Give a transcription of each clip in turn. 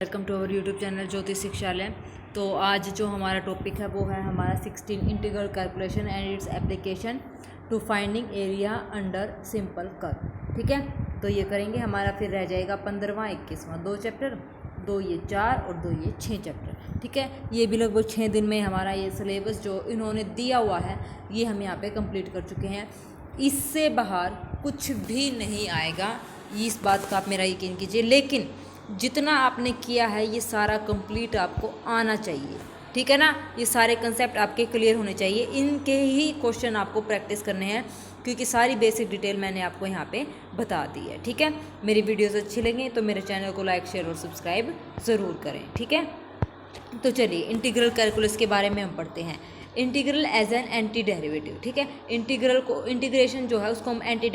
Welcome to our YouTube channel Jyotish Shikshalaya. तो आज जो हमारा टॉपिक है वो है हमारा 16 integral calculation and its application to finding area under simple curve. ठीक है, तो ये करेंगे। हमारा फिर रह जाएगा 15वां 21वां 2 चैप्टर, 2 ये 4 और 2 ये 6 चैप्टर। ठीक है, ये भी लगभग 6 दिन में हमारा ये सिलेबस जो इन्होंने दिया हुआ है ये हम यहाँ पे कंप्लीट कर चुके हैं। इससे बाहर कुछ भी नहीं आएगा, इस बात का आप मेरा यकीन कीजिए। लेकिन जितना आपने किया है ये सारा कंप्लीट आपको आना चाहिए। ठीक है ना, ये सारे कंसेप्ट आपके क्लियर होने चाहिए। इनके ही क्वेश्चन आपको प्रैक्टिस करने हैं क्योंकि सारी बेसिक डिटेल मैंने आपको यहाँ पे बता दी है। ठीक है, मेरी वीडियोस अच्छी लगे तो मेरे चैनल को लाइक शेयर और सब्सक्राइब ज़रूर करें। ठीक है, तो चलिए इंटीग्रल कैलकुलस के बारे में हम पढ़ते हैं। Integral as an anti derivative. ठीक है, इंटीग्रल को, इंटीग्रेशन जो है उसको हम एंटी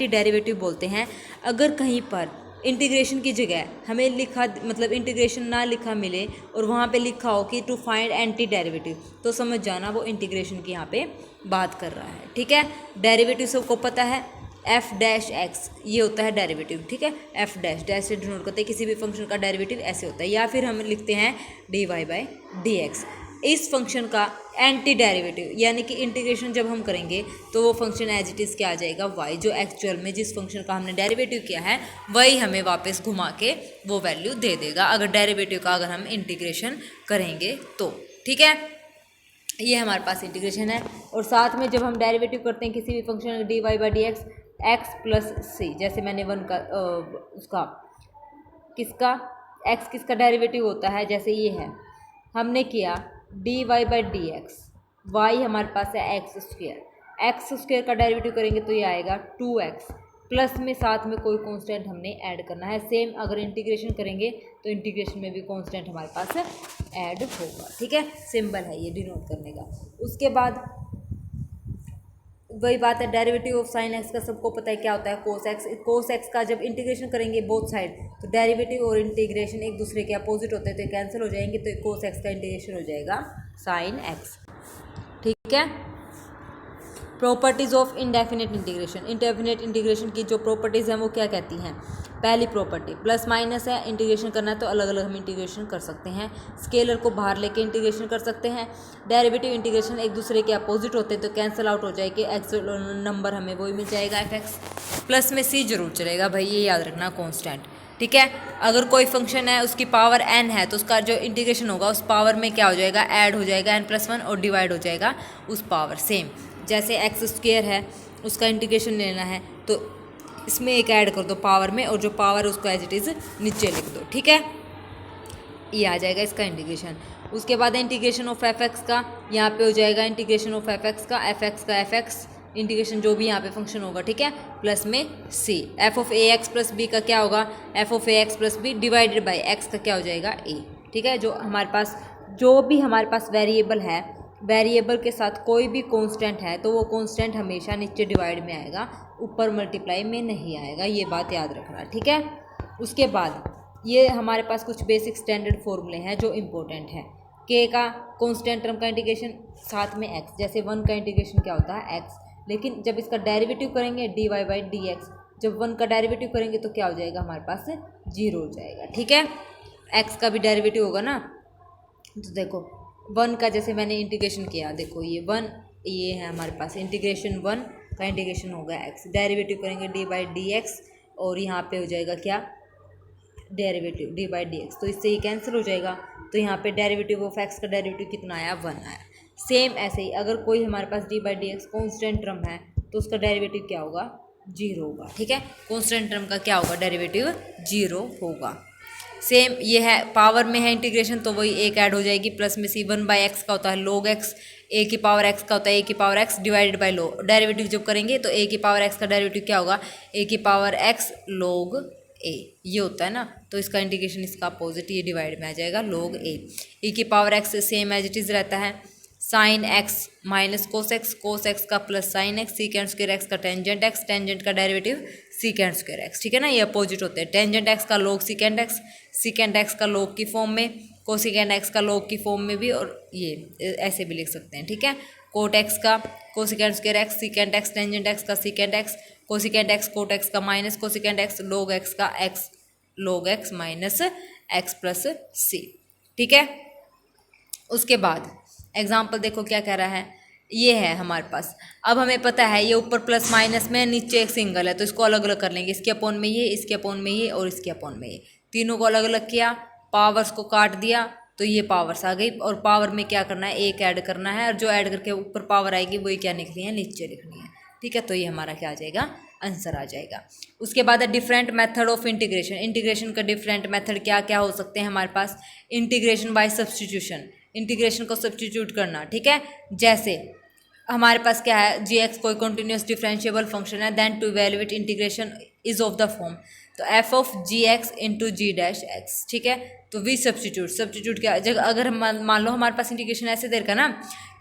डेरिवेटिव बोलते हैं। अगर कहीं पर इंटीग्रेशन की जगह हमें लिखा मतलब इंटीग्रेशन ना लिखा मिले और वहाँ पे लिखा हो कि टू फाइंड एंटी डेरिवेटिव, तो समझ जाना वो इंटीग्रेशन की यहाँ पे बात कर रहा है। ठीक है, डेरिवेटिव सबको पता है, एफ डैश एक्स ये होता है डेरिवेटिव। ठीक है, एफ डैश डैश से डिनोट करते हैं किसी भी फंक्शन का डेरिवेटिव ऐसे होता है, या फिर हम लिखते हैं D Y by D X. इस फंक्शन का एंटी डेरिवेटिव यानी कि इंटीग्रेशन जब हम करेंगे तो वो फंक्शन एज इट इज़ क्या आ जाएगा, वाई, जो एक्चुअल में जिस फंक्शन का हमने डेरिवेटिव किया है वही हमें वापस घुमा के वो वैल्यू दे देगा अगर डेरिवेटिव का अगर हम इंटीग्रेशन करेंगे तो। ठीक है, ये हमारे पास इंटीग्रेशन है। और साथ में जब हम डेरिवेटिव करते हैं किसी भी function D Y by D X, X plus C, जैसे मैंने वन का उसका किसका एक्स किसका डेरिवेटिव होता है, जैसे ये है हमने किया D Y by D X, Y हमारे पास है एक्स स्क्वेयर का डेरिवेटिव करेंगे तो ये आएगा 2x प्लस में साथ में कोई कांस्टेंट हमने ऐड करना है। सेम अगर इंटीग्रेशन करेंगे तो इंटीग्रेशन में भी कांस्टेंट हमारे पास ऐड होगा। ठीक है, सिंबल है ये डिनोट करने का। उसके बाद वही बात है, डेरिवेटिव ऑफ साइन एक्स का सबको पता है क्या होता है, कोस एक्स। कोस एक्स का जब इंटीग्रेशन करेंगे बोथ साइड तो डेरिवेटिव और इंटीग्रेशन एक दूसरे के अपोजिट होते हैं तो कैंसिल हो जाएंगे, तो कोस एक्स का इंटीग्रेशन हो जाएगा साइन एक्स। ठीक है, properties of indefinite integration. Indefinite integration की जो प्रॉपर्टीज़ हैं वो क्या कहती हैं। पहली प्रॉपर्टी प्लस माइनस है, इंटीग्रेशन करना है तो अलग अलग हम इंटीग्रेशन कर सकते हैं। स्केलर को बाहर लेके इंटीग्रेशन कर सकते हैं। डेरिवेटिव इंटीग्रेशन एक दूसरे के अपोजिट होते हैं तो कैंसिल आउट हो जाएगी, एक्स नंबर हमें वही मिल जाएगा एफ एक्स। प्लस में सी जरूर चलेगा भाई, ये याद रखना कांस्टेंट। ठीक है, अगर कोई फंक्शन है उसकी पावर n है तो उसका जो इंटीग्रेशन होगा उस पावर में क्या हो जाएगा, ऐड हो जाएगा n+1 और डिवाइड हो जाएगा उस पावर। सेम जैसे एक्स स्क्वेयर है उसका इंटीग्रेशन लेना है तो इसमें एक ऐड कर दो पावर में और जो पावर उसको एज इट इज़ नीचे लिख दो। ठीक है, ये आ जाएगा इसका इंटीग्रेशन। उसके बाद इंटीग्रेशन ऑफ एफ एक्स का यहाँ पे हो जाएगा इंटीग्रेशन ऑफ एफ एक्स का एफ एक्स इंटीग्रेशन जो भी यहाँ पे फंक्शन होगा। ठीक है, प्लस में C. F of a x plus b का क्या होगा, f of a x plus b divided by x का क्या हो जाएगा ए। ठीक है, जो भी हमारे पास वेरिएबल है, वेरिएबल के साथ कोई भी कांस्टेंट है तो वो कांस्टेंट हमेशा नीचे डिवाइड में आएगा, ऊपर मल्टीप्लाई में नहीं आएगा, ये बात याद रखना। ठीक है, उसके बाद ये हमारे पास कुछ बेसिक स्टैंडर्ड फॉर्मूले हैं जो इम्पोर्टेंट है। के का कांस्टेंट टर्म का इंटीग्रेशन साथ में एक्स, जैसे 1 का इंटीग्रेशन क्या होता है एक्स, लेकिन जब इसका डेरिवेटिव करेंगे D Y by D X, जब 1 का डेरिवेटिव करेंगे तो क्या हो जाएगा हमारे पास 0 हो जाएगा। ठीक है, एक्स का भी डेरिवेटिव होगा ना, तो देखो 1 का जैसे मैंने इंटीग्रेशन किया, देखो ये 1 ये है हमारे पास इंटीग्रेशन 1 का इंटीग्रेशन होगा एक्स, डेरिवेटिव करेंगे डी बाई डी एक्स और यहाँ पे हो जाएगा क्या derivative D by D x, तो इससे ये कैंसिल हो जाएगा। तो यहाँ पे डेरिवेटिव ऑफ एक्स का डेरिवेटिव कितना आया 1 आया। सेम ऐसे ही अगर कोई हमारे पास d by D x constant term है तो उसका डेरिवेटिव क्या होगा 0 होगा। ठीक है, कॉन्स्टेंट टर्म का क्या होगा डेरिवेटिव 0 होगा। सेम ये है पावर में है इंटीग्रेशन तो वही एक ऐड हो जाएगी, प्लस में सी 1 बाई एक्स का होता है log x, ए की पावर एक्स का होता है ए की power x divided by law, derivative जब करेंगे तो ए की पावर एक्स का डेरिवेटिव क्या होगा ए की पावर एक्स log ए, ये होता है ना, तो इसका इंटीग्रेशन इसका अपोजिट ये डिवाइड में आ जाएगा log ए की power x same as it is रहता है, sine x minus cos x का plus sine x, secant square x का टेंजेंट एक्स, टेंजेंट का डेरिवेटिव सीकेंड स्क्वायर एक्स। ठीक है ना, ये अपोजिट होते हैं, टेंजेंट एक्स का log सीकेंड एक्स का log की फॉर्म में, कोसिकेंड एक्स का log की फॉर्म में भी, और ये ऐसे भी लिख सकते हैं। ठीक है, कोट एक्स का cosecant square x, secant x tangent x का secant x, cosecant x cot x का minus cosecant x, log x का x log x minus x plus C. ठीक है, उसके बाद एग्जाम्पल देखो क्या कह रहा है, ये है हमारे पास। अब हमें पता है ये ऊपर प्लस माइनस में, नीचे एक सिंगल है, तो इसको अलग अलग कर लेंगे, इसके अपोन में ये, इसके अपोन में ये और इसके अपोन में ये, तीनों को अलग अलग किया, पावर्स को काट दिया तो ये पावर्स आ गई। और पावर में क्या करना है, एक ऐड करना है, और जो ऐड करके ऊपर पावर आएगी वही क्या लिखनी है, नीचे लिखनी है। ठीक है, तो ये हमारा क्या आ जाएगा, आंसर आ जाएगा। उसके बाद है different method of integration. Integration का डिफरेंट मेथड क्या क्या हो सकते हैं हमारे पास, इंटीग्रेशन बाय सब्सटीट्यूशन, इंटीग्रेशन को सब्सटीट्यूट करना। ठीक है, जैसे हमारे पास क्या है, जी एक्स कोई कंटिन्यूस डिफरेंशिएबल फंक्शन है, then to evaluate integration is of the form, तो f of g x into g dash x. ठीक है, तो वी सब्सटीट्यूट क्या जगह, अगर मान लो हमारे पास इंटीग्रेशन ऐसे दे रखा है ना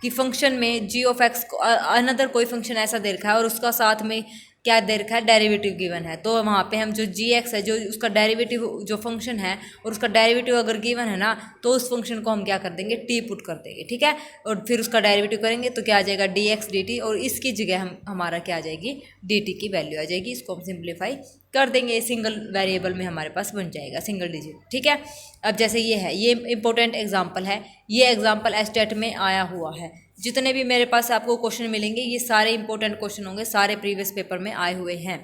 कि फंक्शन में जी ऑफ एक्स अनदर कोई फंक्शन ऐसा दे रखा है और उसका साथ में क्या दे रखा है, डेरिवेटिव गिवन है, तो वहाँ पे हम जो जी एक्स है, जो उसका डेरिवेटिव जो फंक्शन है और उसका डेरिवेटिव अगर गिवन है ना, तो उस फंक्शन को हम क्या कर देंगे, टी पुट कर देंगे। ठीक है, और फिर उसका डेरिवेटिव करेंगे तो क्या आ जाएगा, डी एक्स डी टी, और इसकी जगह हमारा क्या आ जाएगी, डी टी की वैल्यू आ जाएगी। इसको हम सिंप्लीफाई कर देंगे, सिंगल वेरिएबल में हमारे पास बन जाएगा, सिंगल डिजिट। ठीक है, अब जैसे ये है, ये इंपॉर्टेंट एग्जाम्पल है, ये एग्जाम्पल एस्टेट में आया हुआ है। जितने भी मेरे पास आपको क्वेश्चन मिलेंगे ये सारे इंपॉर्टेंट क्वेश्चन होंगे, सारे प्रीवियस पेपर में आए हुए हैं।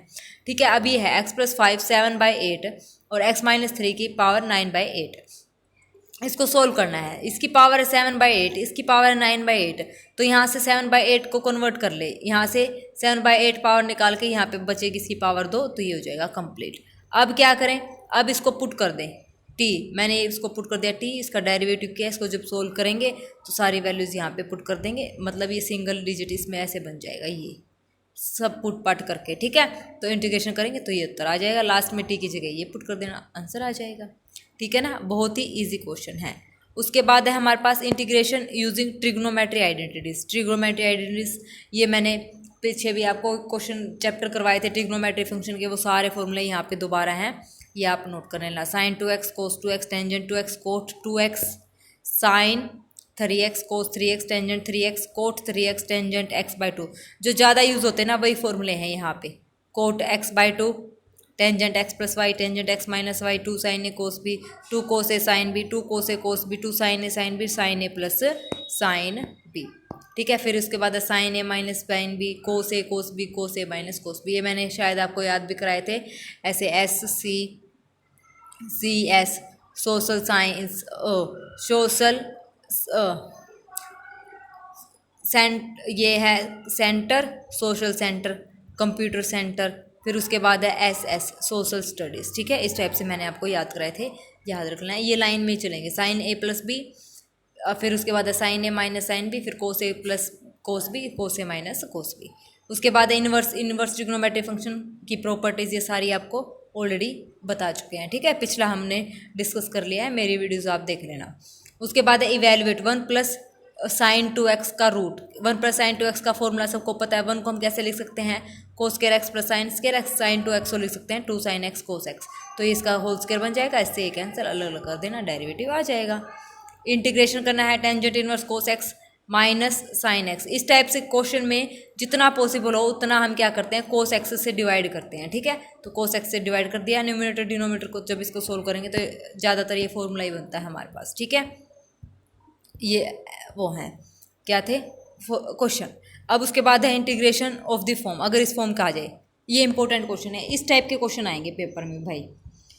ठीक है, अब ये है x प्लस 5 7/8 और x माइनस 3 की पावर 9/8, इसको सोल्व करना है। इसकी पावर है 7/8, इसकी पावर है 9/8, तो यहाँ से 7/8 को कन्वर्ट कर ले, यहाँ से 7/8 पावर निकाल के यहाँ पे बचेगी इसकी पावर 2, तो ये हो जाएगा कंप्लीट। अब क्या करें, अब इसको पुट कर दें, टी, मैंने इसको पुट कर दिया टी, इसका डेरिवेटिव क्या है, इसको जब सोल्व करेंगे तो सारी वैल्यूज़ यहाँ पे पुट कर देंगे, मतलब ये सिंगल डिजिट इसमें ऐसे बन जाएगा, ये सब पुट पाट करके। ठीक है, तो इंटीग्रेशन करेंगे तो ये उत्तर आ जाएगा, लास्ट में टी की जगह ये पुट कर देना, आंसर आ जाएगा। ठीक है ना, बहुत ही ईजी क्वेश्चन है। उसके बाद है हमारे पास integration using trigonometry identities. Trigonometry identities ये मैंने पीछे भी आपको क्वेश्चन चैप्टर करवाए थे ट्रिग्नोमेट्री फंक्शन के, वो सारे फॉर्मूले यहाँ पे दोबारा हैं, ये आप नोट कर लेना। Sine 2x cos 2x tangent 2x cot 2x, sine 3x cos 3x tangent 3x cot 3x tangent x/2, जो ज़्यादा यूज़ होते हैं ना वही फॉर्मूले हैं यहाँ पे। Cot x/2 tangent x plus y tangent x minus y, 2 sine a cos b, 2 cos a sine b, 2 cos a cos b, 2 sine a sine b, sine a plus sine b. ठीक है, फिर उसके बाद sine a minus sine b, cos a cos b, cos a minus cos b, ये मैंने शायद आपको याद भी कराए थे, ऐसे S C S social science, social ये है centre, social centre, computer centre, फिर उसके बाद है एस एस सोशल स्टडीज़। ठीक है, इस टाइप से मैंने आपको याद कराए थे, याद रखना है, ये लाइन में ही चलेंगे। साइन ए प्लस बी, फिर उसके बाद है sign a minus sine B, फिर कोस ए plus cos b, cos a minus cos B. उसके बाद है इन्वर्स ट्रिग्नोमेट्री फंक्शन की प्रॉपर्टीज़, ये सारी आपको ऑलरेडी बता चुके हैं। ठीक है, पिछला हमने डिस्कस कर लिया है, मेरी वीडियोज़ आप देख लेना। उसके बाद है इवेल्युएट 1 प्लस साइन 2x का रूट। 1 प्लस साइन 2x का फॉर्मूला सबको पता है, 1 को हम कैसे लिख सकते हैं, cos square x plus sine square x, sine 2x को लिख सकते हैं 2 साइन x कोस x, तो ये इसका होल स्क्वायर बन जाएगा, इससे एक आंसर अलग अलग कर देना, डेरिवेटिव आ जाएगा। इंटीग्रेशन करना है tangent inverse cos x minus sine x। इस टाइप से क्वेश्चन में जितना पॉसिबल हो उतना हम क्या करते हैं, कोस x से डिवाइड करते हैं। ठीक है, तो कोस x से डिवाइड कर दिया, न्यूमरेटर डिनोमिनेटर को जब इसको सोल्व करेंगे तो ज़्यादातर ये फॉर्मूला ही बनता है हमारे पास। ठीक है, ये वो हैं क्या थे क्वेश्चन। अब उसके बाद है इंटीग्रेशन ऑफ द फॉर्म, अगर इस फॉर्म का आ जाए, ये इंपॉर्टेंट क्वेश्चन है, इस टाइप के क्वेश्चन आएंगे पेपर में भाई।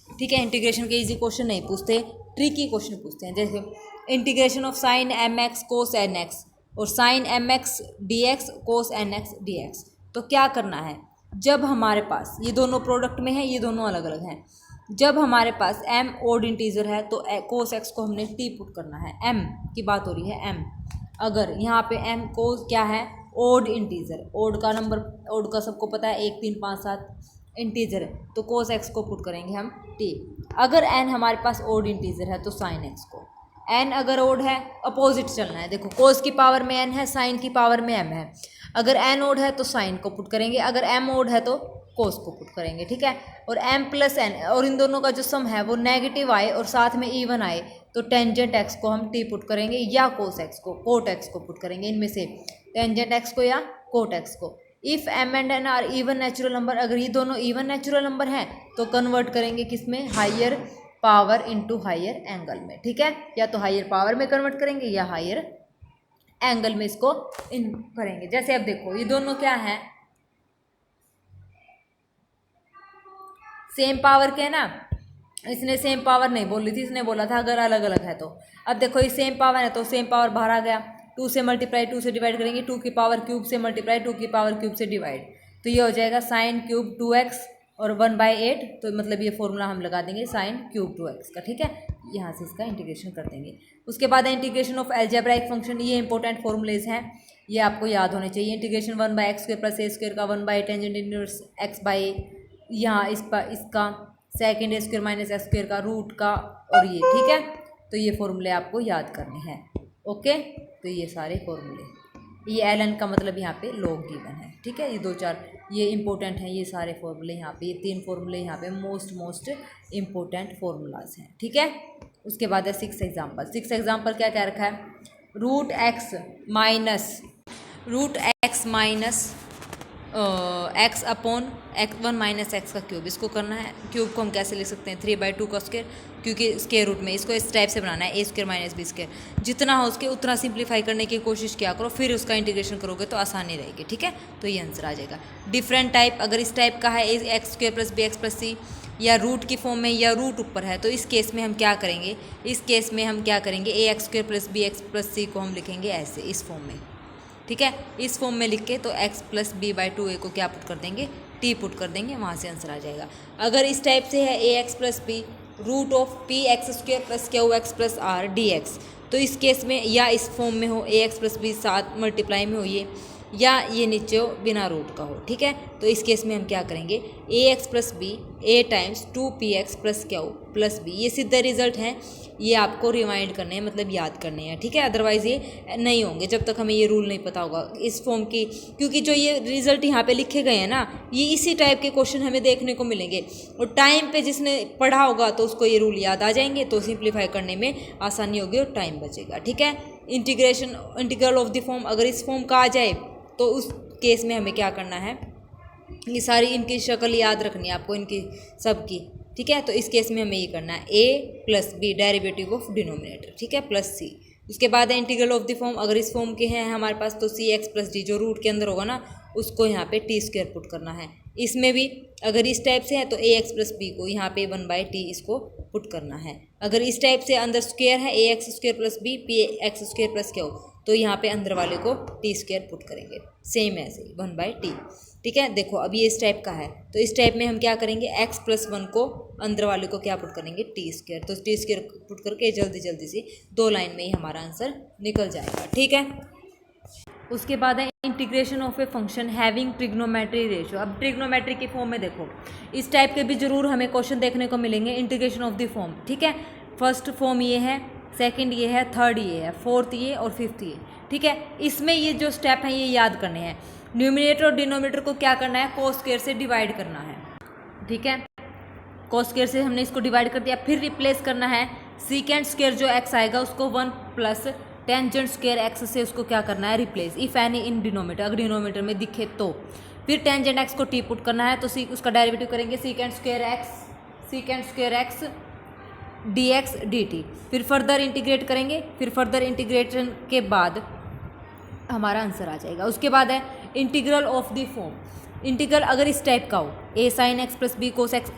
ठीक है, इंटीग्रेशन के इजी क्वेश्चन नहीं पूछते, ट्रिकी क्वेश्चन पूछते हैं, जैसे integration of sine m x cos n x और sine m x d x cos n x d x. तो क्या करना है, जब हमारे पास ये दोनों प्रोडक्ट में है, ये दोनों अलग अलग हैं, जब हमारे पास m ओड इंटीजर है तो कोस x को हमने t पुट करना है, m की बात हो रही है, m अगर यहाँ पे m कोस क्या है, ओड इंटीजर, ओड का नंबर, ओड का सबको पता है 1 3 5 7 इंटीजर है, तो कोस x को पुट करेंगे हम t। अगर n हमारे पास ओड इंटीजर है तो साइन x को, n अगर ओड है अपोजिट चलना है, देखो कोस की पावर में n है, साइन की पावर में m है, अगर n ओड है तो साइन को पुट करेंगे, अगर m ओड है तो कोस को पुट करेंगे। ठीक है, और m प्लस n और इन दोनों का जो सम है वो नेगेटिव आए और साथ में इवन आए तो टेंजेंट x को हम t पुट करेंगे या कोस x को, कोट x को पुट करेंगे, इनमें से टेंजेंट x को या कोट x को। If M and N are even natural number, अगर ये दोनों इवन नेचुरल नंबर हैं तो कन्वर्ट करेंगे किस में, higher power into higher angle में, ठीक है, या तो हायर पावर में कन्वर्ट करेंगे या हायर एंगल में इसको इन करेंगे। जैसे अब देखो ये दोनों क्या है, सेम पावर के ना, इसने सेम पावर नहीं बोली थी, इसने बोला था अगर अलग अलग है तो। अब देखो ये सेम पावर है तो सेम पावर बाहर आ गया, 2 से मल्टीप्लाई 2 से डिवाइड करेंगे, 2 की पावर क्यूब से मल्टीप्लाई 2 की पावर क्यूब से डिवाइड, तो ये हो जाएगा साइन क्यूब 2x और 1/8, तो मतलब ये फॉर्मूला हम लगा देंगे साइन क्यूब 2x का, ठीक है, यहाँ से इसका इंटीग्रेशन कर देंगे। उसके बाद इंटीग्रेशन ऑफ अलजेब्राइक फंक्शन, ये इंपॉर्टेंट फॉर्मूलेज हैं, ये आपको याद होने चाहिए। इंटीग्रेशन 1/x² + a² का 1 टेंजेंट इनवर्स x/a, यहाँ इसका सेकेंड a² - x² का रूट का, और ये, ठीक है, तो ये फॉर्मूले आपको याद करने हैं। ओके, तो ये सारे फॉर्मूले, ये ln का मतलब यहाँ पे लॉग गिवन है, ठीक है, ये 2-4 ये इंपॉर्टेंट हैं, ये सारे फॉर्मूले यहाँ पे, ये 3 फॉर्मूले यहाँ पे मोस्ट इंपॉर्टेंट फॉर्मूलाज हैं, ठीक है। उसके बाद है 6 एग्जाम्पल। 6 एग्जाम्पल क्या क्या रखा है, root X minus x upon x1 - x का क्यूब, इसको करना है। क्यूब को हम कैसे लिख सकते हैं, 3/2 का स्क्वायर, क्योंकि स्क्वायर रूट में इसको इस टाइप से बनाना है, a² - b²। जितना हो उसके उतना सिंप्लीफाई करने की कोशिश किया करो, फिर उसका इंटीग्रेशन करोगे तो आसानी रहेगी, ठीक है, तो ये आंसर आ जाएगा। डिफरेंट टाइप, अगर इस टाइप का है x² + bx + c, या रूट की फॉर्म में या रूट ऊपर है, तो इस केस में हम क्या करेंगे, ax² + bx + c को हम लिखेंगे ऐसे, इस फॉर्म में, ठीक है, इस फॉर्म में लिख के तो x + b/2a को क्या पुट कर देंगे, t पुट कर देंगे, वहाँ से आंसर आ जाएगा। अगर इस टाइप से है ax + b √px² + qx + r dx, तो इस केस में या इस फॉर्म में हो ax + b साथ मल्टीप्लाई में हो ये, या ये नीचे हो बिना रूट का हो, ठीक है, तो इस केस में हम क्या करेंगे, ax + b a times 2px + q + b, ये सीधे रिजल्ट हैं, ये आपको रिमाइंड करने हैं, मतलब याद करने हैं, ठीक है, अदरवाइज़ ये नहीं होंगे जब तक हमें ये रूल नहीं पता होगा इस फॉर्म की, क्योंकि जो ये रिजल्ट यहाँ पे लिखे गए हैं ना, ये इसी टाइप के क्वेश्चन हमें देखने को मिलेंगे, और टाइम पे जिसने पढ़ा होगा तो उसको ये रूल याद आ जाएंगे, तो सिंप्लीफाई करने में आसानी होगी और टाइम बचेगा, ठीक है। इंटीग्रल ऑफ द फॉर्म, अगर इस फॉर्म का आ जाए तो उस केस में हमें क्या करना है, ये सारी इनकी शक्ल याद रखनी है आपको, इनकी सबकी, ठीक है, तो इस केस में हमें ये करना है a + b derivative of denominator, ठीक है, +c। उसके बाद है इंटीग्रल ऑफ द फॉर्म, अगर इस फॉर्म के हैं हमारे पास तो cx + d, जो रूट के अंदर होगा ना उसको यहाँ पे t² पुट करना है। इसमें भी अगर इस टाइप से है तो ax + b को यहाँ पे 1/t इसको पुट करना है। अगर इस टाइप से अंदर स्क्वायर है ax² + b px² + q, तो यहाँ पे अंदर वाले को t² पुट करेंगे, सेम ऐसे 1/t, ठीक है। देखो अब ये इस टाइप का है, तो इस टाइप में हम क्या करेंगे, x + 1 को अंदर वाले को क्या पुट करेंगे, t², तो t² पुट करके जल्दी से 2 लाइन में ही हमारा आंसर निकल जाएगा, ठीक है। उसके बाद है integration of a function having trigonometry ratio. अब ट्रिग्नोमेट्री की फॉर्म में देखो, इस टाइप के भी जरूर हमें क्वेश्चन देखने को मिलेंगे, इंटीग्रेशन ऑफ द फॉर्म, ठीक है। फर्स्ट फॉर्म ये है, सेकंड ये है, थर्ड ये है, फोर्थ ये और फिफ्थ ये, ठीक है। इसमें ये जो स्टेप हैं ये याद करने हैं। न्यूमिनेटर और डिनोमिनेटर को क्या करना है, cos स्क्वायर से डिवाइड करना है, ठीक है, cos स्क्वायर से हमने इसको डिवाइड कर दिया। फिर रिप्लेस करना है सीकेंड स्क्वायर जो x आएगा उसको 1 + टेंजेंट स्क्वायर x से उसको क्या करना है, replace, if any in denominator, अगर डिनोमिनेटर में दिखे तो। फिर टेंजेंट x को t पुट करना है, तो उसका डेरिवेटिव करेंगे secant square x dx dt। फिर फर्दर इंटीग्रेट करेंगे, फिर फर्दर इंटीग्रेशन के बाद हमारा आंसर आ जाएगा। उसके बाद है integral of the form. Integral अगर इस टाइप का हो, a sin x + b cos x,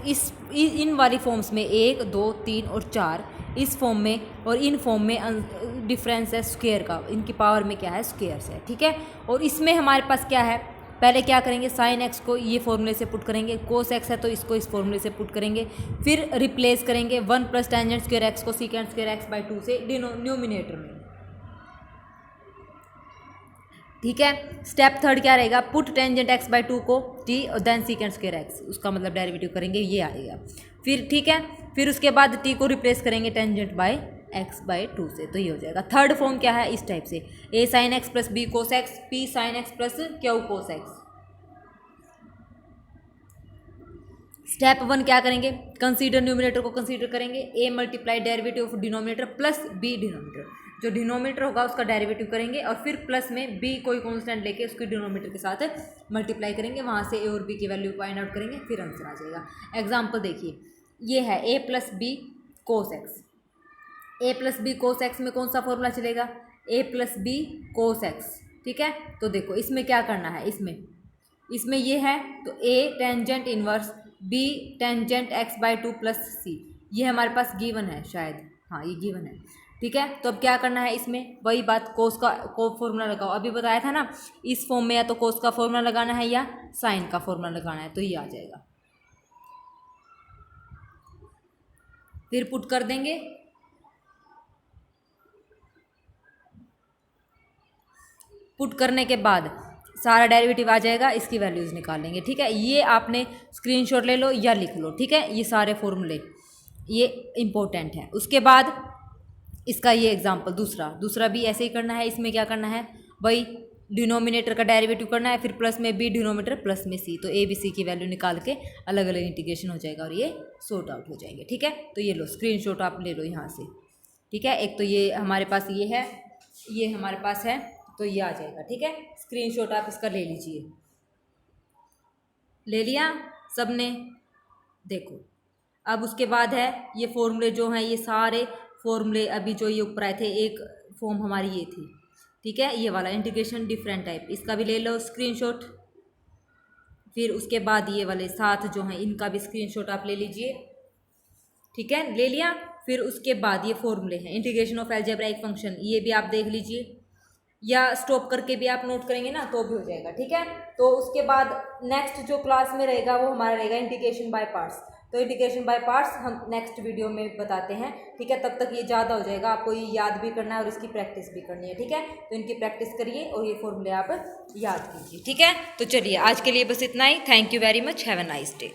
इन वाली फॉर्म्स में 1, 2, 3 और 4 इस फॉर्म में, और इन फॉर्म में डिफरेंस है स्क्वायर का, इनकी पावर में क्या है, स्क्वायर्स है, ठीक है। और इसमें हमारे पास क्या है, पहले क्या करेंगे, साइन x को ये फॉर्मूले से पुट करेंगे, cos x है तो इसको इस फॉर्मूले से पुट करेंगे, फिर रिप्लेस करेंगे 1 + टेंजेंट स्क्वायर x को सीकेंड स्क्वायर x/2 से न्यूमिनेटर में, ठीक है। स्टेप थर्ड क्या रहेगा, पुट टेंजेंट x/2 को t और देन सीकेंड स्क्वायर x, उसका मतलब डेरिवेटिव करेंगे, ये आएगा फिर, ठीक है। फिर उसके बाद t को रिप्लेस करेंगे टेंजेंट बाय x/2 से, तो ये हो जाएगा। थर्ड फॉर्म क्या है, इस टाइप से a sin x + b cos x p sin x + q cos x। Step 1 क्या करेंगे, कंसीडर न्यूमिनेटर को कंसीडर करेंगे, a × derivative of denominator + b denominator. जो डिनोमीटर होगा उसका डेरिवेटिव करेंगे और फिर प्लस में b कोई कांस्टेंट लेके उसके डिनोमीटर के साथ मल्टीप्लाई करेंगे, वहाँ से a और b की वैल्यू फाइंड आउट करेंगे, फिर आंसर आ जाएगा। एग्जाम्पल देखिए, ये है a plus b cos x. a plus b cos x में कौन सा फॉर्मूला चलेगा, a plus b cos x, ठीक है। तो देखो इसमें क्या करना है, इसमें ये है तो a tangent inverse b tangent x by 2 plus C, ये हमारे पास गिवन है शायद, हाँ ये गिवन है, ठीक है। तो अब क्या करना है, इसमें वही बात कोस का फॉर्मूला लगाओ, अभी बताया था ना, इस फॉर्म में या तो कोस का फॉर्मूला लगाना है या साइन का फॉर्मूला लगाना है, तो ये आ जाएगा। फिर पुट कर देंगे, पुट करने के बाद सारा डेरिवेटिव आ जाएगा, इसकी वैल्यूज़ निकाल लेंगे, ठीक है। ये आपने स्क्रीनशॉट ले लो या लिख लो, ठीक है, ये सारे फॉर्मूले ये इम्पोर्टेंट है। उसके बाद इसका ये एग्जांपल दूसरा भी ऐसे ही करना है। इसमें क्या करना है भाई, डिनोमिनेटर का डेरिवेटिव करना है, फिर प्लस में b डिनोमिनेटर प्लस में c, तो a b c की वैल्यू निकाल के अलग अलग इंटीग्रेशन हो जाएगा और ये सॉर्ट आउट हो जाएंगे, ठीक है। तो ये लो स्क्रीनशॉट आप ले लो यहाँ से, ठीक है। एक तो ये हमारे पास ये है, ये हमारे पास है, तो ये आ जाएगा, ठीक है। स्क्रीनशॉट आप इसका ले लीजिए, ले लिया सबने, देखो। अब उसके बाद है ये फॉर्मूले जो हैं, ये सारे फॉर्मूले अभी जो ये ऊपर आए थे, एक फॉर्म हमारी ये थी, ठीक है, ये वाला इंटीग्रेशन डिफरेंट टाइप, इसका भी ले लो स्क्रीनशॉट। फिर उसके बाद ये वाले साथ जो हैं इनका भी स्क्रीनशॉट आप ले लीजिए, ठीक है, ले लिया। फिर उसके बाद ये फॉर्मूले हैं, इंटीग्रेशन ऑफ अलजेब्राइक फंक्शन, ये भी आप देख लीजिए, या स्टॉप करके भी आप नोट करेंगे ना तो भी हो जाएगा, ठीक है। तो उसके बाद नेक्स्ट जो क्लास में रहेगा वो हमारा रहेगा इंटीग्रेशन बाय पार्ट्स, तो इंटीग्रेशन बाय पार्ट्स हम नेक्स्ट वीडियो में बताते हैं, ठीक है। तब तक ये ज़्यादा हो जाएगा, आपको ये याद भी करना है और इसकी प्रैक्टिस भी करनी है, ठीक है। तो इनकी प्रैक्टिस करिए और ये फॉर्मूले आप याद कीजिए, ठीक है। तो चलिए आज के लिए बस इतना ही, thank you very much, have a nice day.